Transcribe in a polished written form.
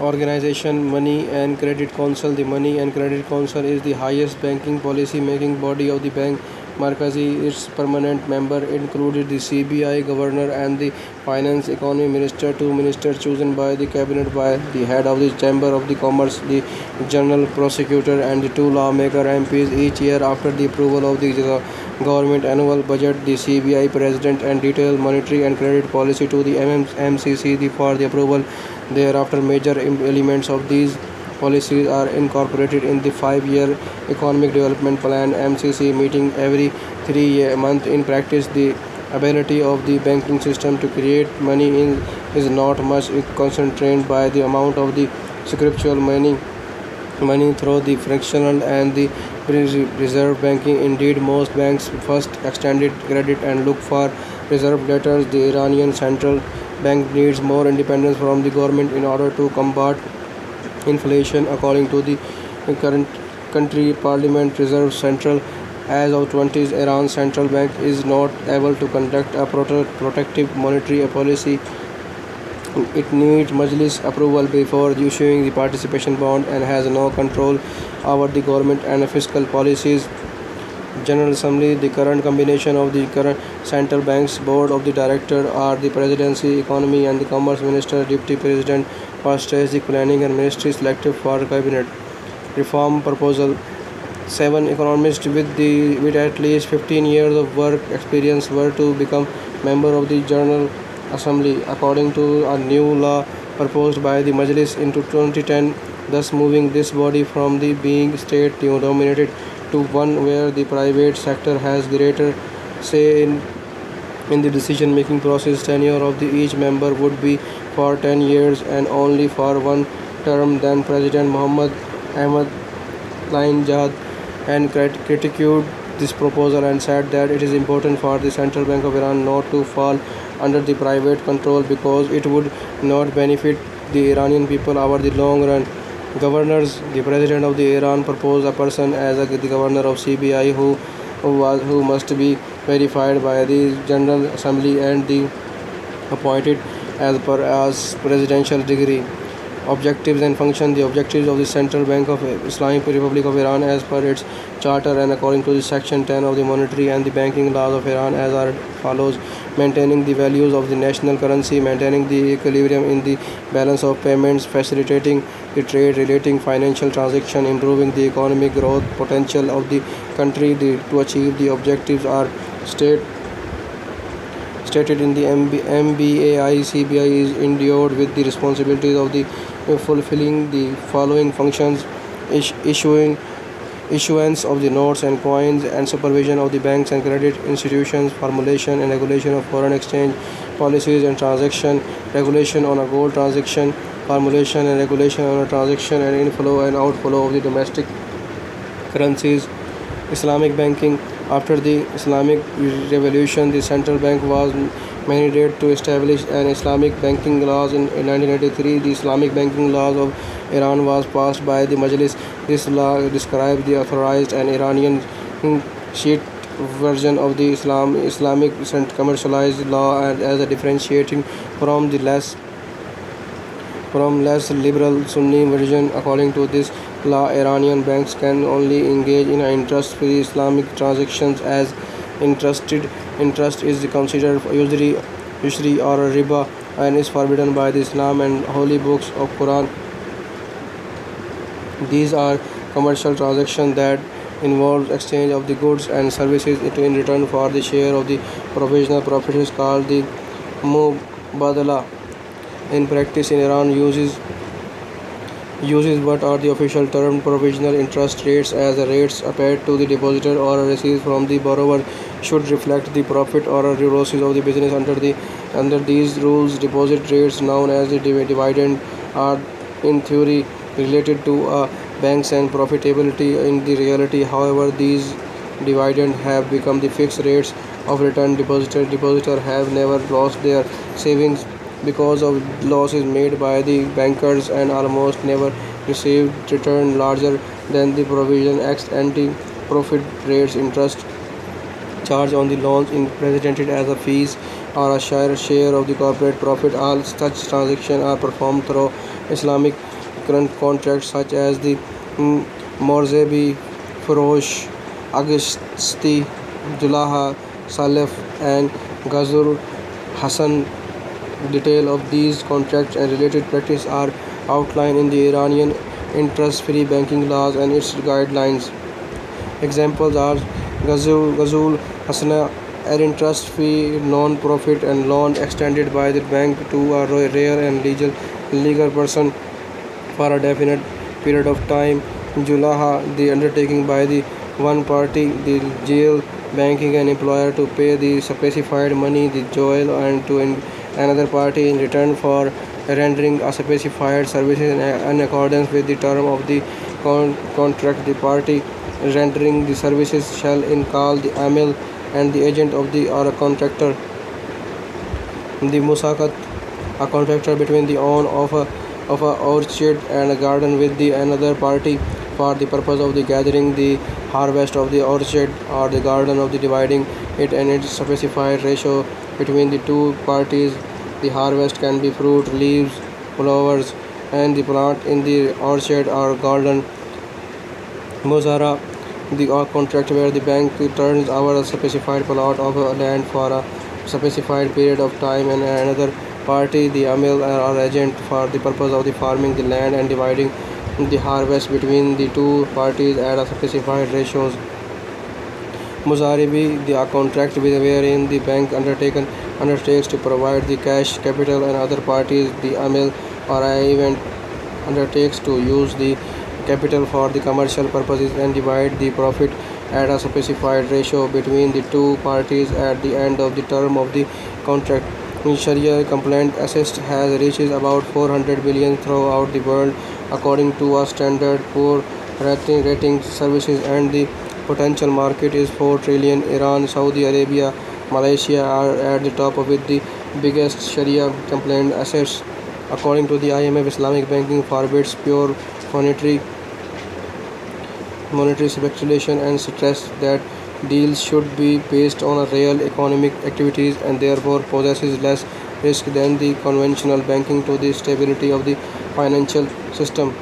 organization, Money and Credit Council. The Money and Credit Council is the highest banking policy making body of the bank. Markazi, its permanent member included the CBI governor and the finance economy minister, two ministers chosen by the cabinet by the head of the chamber of the commerce, the general prosecutor, and the two lawmaker MPs each year after the approval of the government annual budget. The CBI president and detailed monetary and credit policy to the MCC for the approval. Thereafter, major elements of these policies are incorporated in the 5-year Economic Development Plan (MCC) meeting every 3 months. In practice, the ability of the banking system to create money is not much constrained by the amount of the scriptural money through the fractional and the reserve banking. Indeed, most banks first extended credit and look for reserve debtors. The Iranian central bank needs more independence from the government in order to combat inflation, according to the current country parliament. Reserve Central as of 20s, Iran's central bank is not able to conduct a protective monetary policy. It needs Majlis approval before issuing the participation bond and has no control over the government and fiscal policies. General Assembly. The current combination of the current central bank's board of the director are the presidency, economy and the commerce minister, deputy president for strategic planning and ministry selected for cabinet. Reform proposal. 7 economists with at least 15 years of work experience were to become member of the General Assembly, according to a new law proposed by the Majlis in 2010, thus moving this body from the being state dominated to one where the private sector has greater say in the decision making process. Tenure of each member would be for 10 years and only for one term. Then President Mohammad Ahmadinejad and critiqued this proposal and said that it is important for the Central Bank of Iran not to fall under the private control because it would not benefit the Iranian people over the long run. Governors. The President of the Iran proposed a person as the governor of CBI who must be verified by the General Assembly and the appointed as presidential degree. Objectives and function. The objectives of the Central Bank of Islamic Republic of Iran as per its charter and according to the section 10 of the monetary and the banking laws of Iran as are follows: maintaining the values of the national currency, maintaining the equilibrium in the balance of payments, facilitating the trade relating financial transaction, improving the economic growth potential of the country. To achieve the objectives are stated in the MBAI. CBI is endowed with the responsibilities of the fulfilling the following functions: issuance of the notes and coins and supervision of the banks and credit institutions, formulation and regulation of foreign exchange policies and transaction, regulation on a gold transaction, formulation and regulation on a transaction and inflow and outflow of the domestic currencies. Islamic banking. After the Islamic Revolution, the central bank was mandated to establish an Islamic banking laws. In 1983, the Islamic banking laws of Iran was passed by the Majlis. This law describes the authorized and Iranian sheet version of the Islamic commercialized law and as a differentiating from less liberal Sunni version. According to this law, Iranian banks can only engage in interest-free Islamic transactions as interest is considered usury or riba and is forbidden by the Islam and holy books of Quran. These are commercial transactions that involve exchange of the goods and services in return for the share of the provisional profits called the mubadala. In practice, in Iran uses what are the official term provisional interest rates as the rates paid to the depositor or received from the borrower should reflect the profit or losses of the business. Under these rules, deposit rates known as the dividend are in theory related to banks and profitability. In the reality, however, these dividends have become the fixed rates of return. Depositors have never lost their savings because of losses made by the bankers and almost never received return larger than the provision ex ante profit rates. Interest charged on the loans is presented as a fees or a share of the corporate profit. All such transactions are performed through Islamic current contracts such as the Morzebi, Ferosh, Agasti, Julaha, Salef, and Ghazur Hassan. Detail of these contracts and related practice are outlined in the Iranian interest-free banking laws and its guidelines. Examples are Ghazul Hasana, an interest-free non-profit and loan extended by the bank to a rare and legal person for a definite period of time. Julaha, the undertaking by the one party, the jail, banking an employer to pay the specified money, the jail, and to another party in return for rendering a specified services in accordance with the term of the contract. The party rendering the services shall call the amil and the agent of the or a contractor. The musakat, a contractor between the owner of a orchard and a garden with the another party for the purpose of the gathering the harvest of the orchard or the garden of the dividing it and its specified ratio between the two parties. The harvest can be fruit, leaves, flowers, and the plant in the orchard or garden. Mozara, the contract where the bank turns over a specified plot of land for a specified period of time and another party, the amil or agent, for the purpose of the farming the land and dividing the harvest between the two parties at a specified ratios. Muzaribi, the contract wherein the bank undertakes to provide the cash capital and other parties, the amil or event, undertakes to use the capital for the commercial purposes and divide the profit at a specified ratio between the two parties at the end of the term of the contract. Sharia compliant assist has reached about 400 billion throughout the world according to a Standard Poor rating services, and the potential market is 4 trillion. Iran, Saudi Arabia, Malaysia are at the top with the biggest Sharia compliant assets. According to the IMF, Islamic banking forbids pure monetary speculation and stress that deals should be based on a real economic activities and therefore possesses less risk than the conventional banking to the stability of the financial system.